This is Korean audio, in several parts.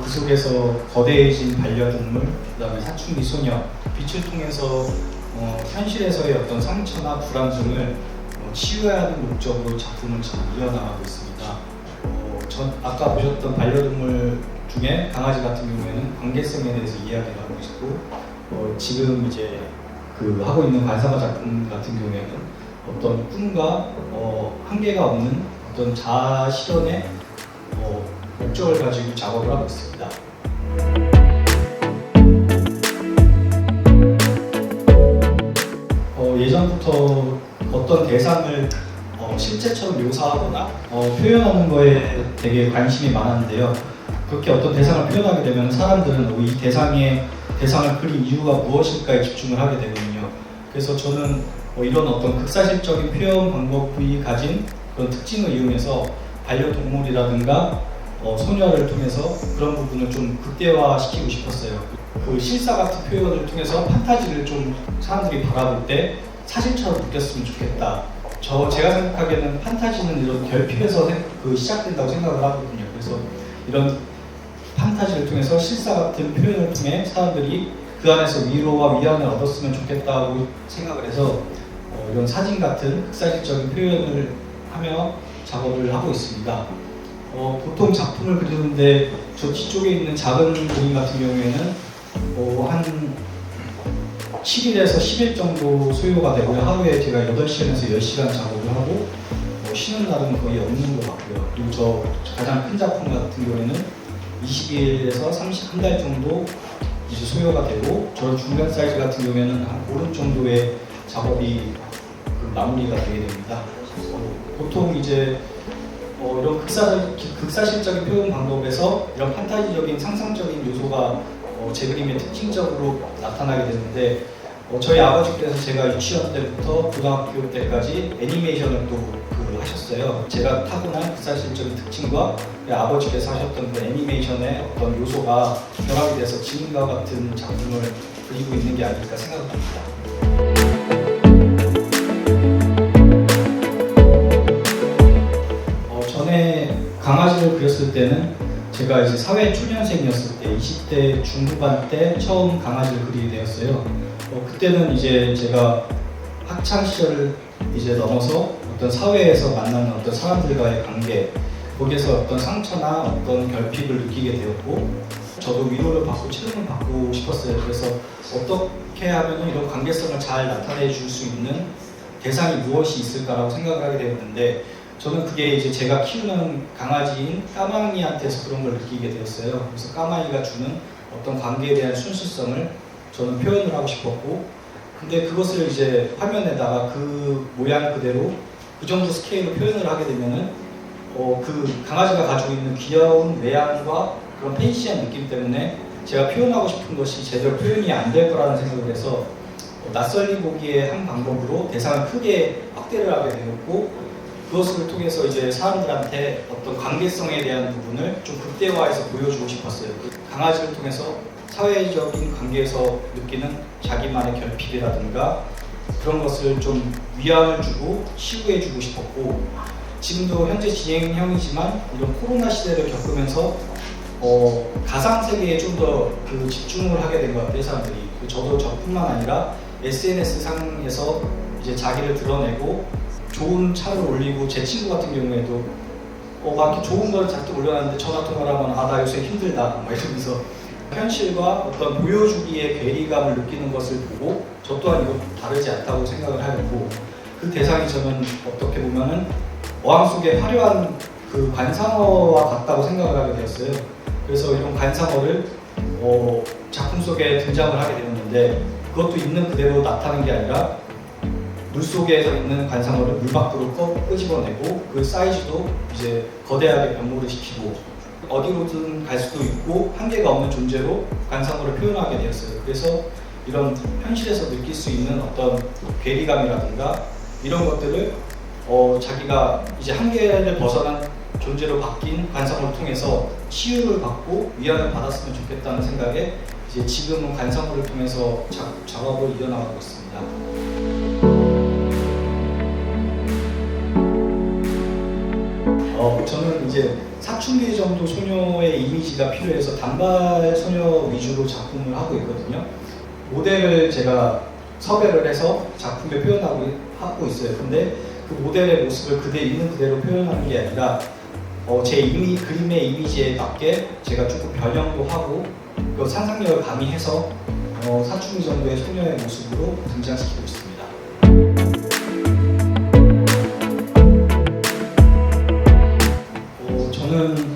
그 속에서 거대해진 반려동물, 그다음에 사춘기 소녀, 빛을 통해서 현실에서의 어떤 상처나 불안증을 치유해야 하는 목적으로 작품을 잘 이어나가고 있습니다. 전 아까 보셨던 반려동물 중에 강아지 같은 경우에는 관계성에 대해서 이야기를 하고 있고, 지금 이제 하고 있는 관상어 작품 같은 경우에는 어떤 꿈과 한계가 없는 어떤 자아 실현의 목적을 가지고 작업을 하고 있습니다. 예전부터 어떤 대상을 실제처럼 묘사하거나 표현하는 거에 되게 관심이 많았는데요. 그렇게 어떤 대상을 표현하게 되면 사람들은 이 대상을 그린 이유가 무엇일까에 집중을 하게 되거든요. 그래서 저는 이런 어떤 극사실적인 표현 방법이 가진 그런 특징을 이용해서 반려동물이라든가 소녀를 통해서 그런 부분을 좀 극대화시키고 싶었어요. 그 실사 같은 표현을 통해서 판타지를 좀 사람들이 바라볼 때 사실처럼 느꼈으면 좋겠다. 제가 생각하기에는 판타지는 이런 결핍에서 시작된다고 생각을 하거든요. 그래서 이런 판타지를 통해서 실사 같은 표현을 통해 사람들이 그 안에서 위로와 위안을 얻었으면 좋겠다고 생각을 해서 이런 사진 같은 극사실적인 표현을 하며 작업을 하고 있습니다. 보통 작품을 그리는데 저 뒤쪽에 있는 작은 그림 같은 경우에는 한 7일에서 10일 정도 소요가 되고요. 하루에 제가 8시간에서 10시간 작업을 하고 쉬는 날은 거의 없는 것 같고요. 그리고 저 가장 큰 작품 같은 경우에는 20일에서 31달 정도 이제 소요가 되고, 저 중간 사이즈 같은 경우에는 한 보름 정도의 작업이 마무리가 되게 됩니다. 보통 이제 이런 극사실적인 표현 방법에서 이런 판타지적인 상상적인 요소가 제 그림의 특징적으로 나타나게 되는데, 저희 아버지께서 제가 유치원 때부터 고등학교 때까지 애니메이션을 또 하셨어요. 제가 타고난 극사실적인 특징과 아버지께서 하셨던 그 애니메이션의 어떤 요소가 결합이 돼서 지금과 같은 작품을 그리고 있는 게 아닐까 생각합니다. 전에 강아지를 그렸을 때는 제가 이제 사회 초년생이었을 때 20대 중후반 때 처음 강아지를 그리게 되었어요. 그때는 이제 제가 학창 시절을 이제 넘어서 어떤 사회에서 만나는 어떤 사람들과의 관계, 거기에서 어떤 상처나 어떤 결핍을 느끼게 되었고, 저도 위로를 받고 치료를 받고 싶었어요. 그래서 어떻게 하면 이런 관계성을 잘 나타내 줄 수 있는 대상이 무엇이 있을까라고 생각을 하게 되었는데, 저는 그게 이제 제가 키우는 강아지인 까마귀한테서 그런 걸 느끼게 되었어요. 그래서 까마귀가 주는 어떤 관계에 대한 순수성을 저는 표현을 하고 싶었고, 근데 그것을 이제 화면에다가 그 모양 그대로 그 정도 스케일로 표현을 하게 되면은 그 강아지가 가지고 있는 귀여운 외양과 그런 팬시한 느낌 때문에 제가 표현하고 싶은 것이 제대로 표현이 안 될 거라는 생각을 해서 낯설리 보기의 한 방법으로 대상을 크게 확대를 하게 되었고, 그것을 통해서 이제 사람들한테 어떤 관계성에 대한 부분을 좀 극대화해서 보여주고 싶었어요. 강아지를 통해서 사회적인 관계에서 느끼는 자기만의 결핍이라든가 그런 것을 좀 위안을 주고 치유해주고 싶었고, 지금도 현재 진행형이지만 이런 코로나 시대를 겪으면서 가상 세계에 좀 더 집중을 하게 된 것 같아요, 사람들이. 저도 저뿐만 아니라 SNS 상에서 이제 자기를 드러내고 좋은 창을 올리고, 제 친구 같은 경우에도 막 이렇게 좋은 걸 자꾸 올려놨는데 전화 통화를 하면 나 요새 힘들다 막 이러면서 현실과 어떤 보여주기의 괴리감을 느끼는 것을 보고 저 또한 이거 다르지 않다고 생각을 하였고, 그 대상이 저는 어떻게 보면은 어항 속의 화려한 그 관상어와 같다고 생각을 하게 되었어요. 그래서 이런 관상어를 작품 속에 등장을 하게 되었는데, 그것도 있는 그대로 나타나는 게 아니라 물속에서 있는 관상어를 물 밖으로 끄집어내고 그 사이즈도 이제 거대하게 변모를 시키고 어디로든 갈 수도 있고 한계가 없는 존재로 관상어를 표현하게 되었어요. 그래서 이런 현실에서 느낄 수 있는 어떤 괴리감이라든가 이런 것들을 자기가 이제 한계를 벗어난 존재로 바뀐 관상어를 통해서 치유를 받고 위안을 받았으면 좋겠다는 생각에 이제 지금은 관상어를 통해서 작업을 이어나가고 있습니다. 저는 이제 사춘기 정도 소녀의 이미지가 필요해서 단발 소녀 위주로 작품을 하고 있거든요. 모델을 제가 섭외를 해서 작품에 하고 있어요. 근데 그 모델의 모습을 있는 그대로 표현하는 게 아니라 제 그림의 이미지에 맞게 제가 조금 변형도 하고 그 상상력을 가미해서 사춘기 정도의 소녀의 모습으로 등장시키고 있습니다. 저는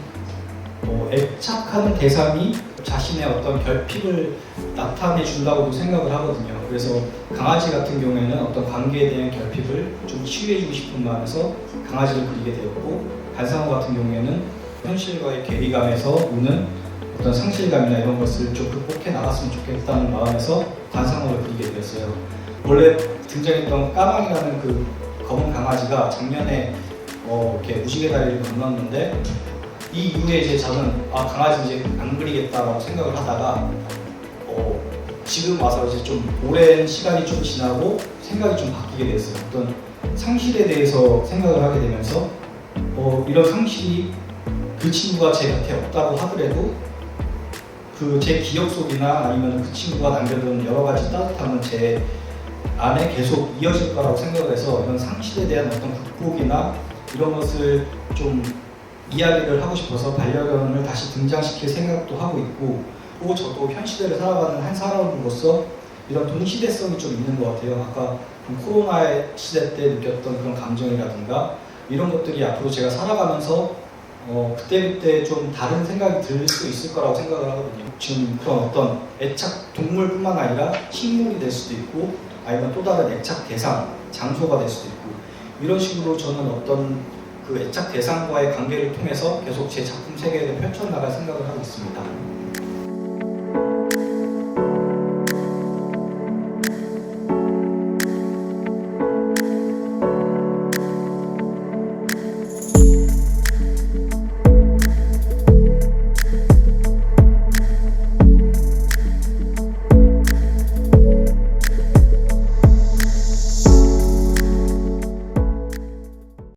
애착하는 대상이 자신의 어떤 결핍을 나타내 준다고도 생각을 하거든요. 그래서 강아지 같은 경우에는 어떤 관계에 대한 결핍을 좀 치유해주고 싶은 마음에서 강아지를 그리게 되었고, 간상어 같은 경우에는 현실과의 괴리감에서 오는 어떤 상실감이나 이런 것을 좀 극복해 나갔으면 좋겠다는 마음에서 관상어를 그리게 되었어요. 원래 등장했던 까망이라는 그 검은 강아지가 작년에 이렇게 무지개 다리를 건넜는데, 이 이후에 이제 저는 강아지 이제 안 그리겠다라고 생각을 하다가 지금 와서 이제 좀 오랜 시간이 좀 지나고 생각이 좀 바뀌게 됐어요. 어떤 상실에 대해서 생각을 하게 되면서 이런 상실이 그 친구가 제 곁에 없다고 하더라도 그 제 기억 속이나 아니면 그 친구가 남겨둔 여러 가지 따뜻함은 제 안에 계속 이어질 거라고 생각을 해서 이런 상실에 대한 어떤 극복이나 이런 것을 좀 이야기를 하고 싶어서 반려견을 다시 등장시킬 생각도 하고 있고, 또 저도 현 시대를 살아가는 한 사람으로서 이런 동시대성이 좀 있는 것 같아요. 아까 코로나 시대 때 느꼈던 그런 감정이라든가 이런 것들이 앞으로 제가 살아가면서 그때그때 좀 다른 생각이 들 수 있을 거라고 생각을 하거든요. 지금 그런 어떤 애착 동물뿐만 아니라 식물이 될 수도 있고, 아니면 또 다른 애착 대상, 장소가 될 수도 있고, 이런 식으로 저는 어떤 그 애착 대상과의 관계를 통해서 계속 제 작품 세계를 펼쳐나갈 생각을 하고 있습니다.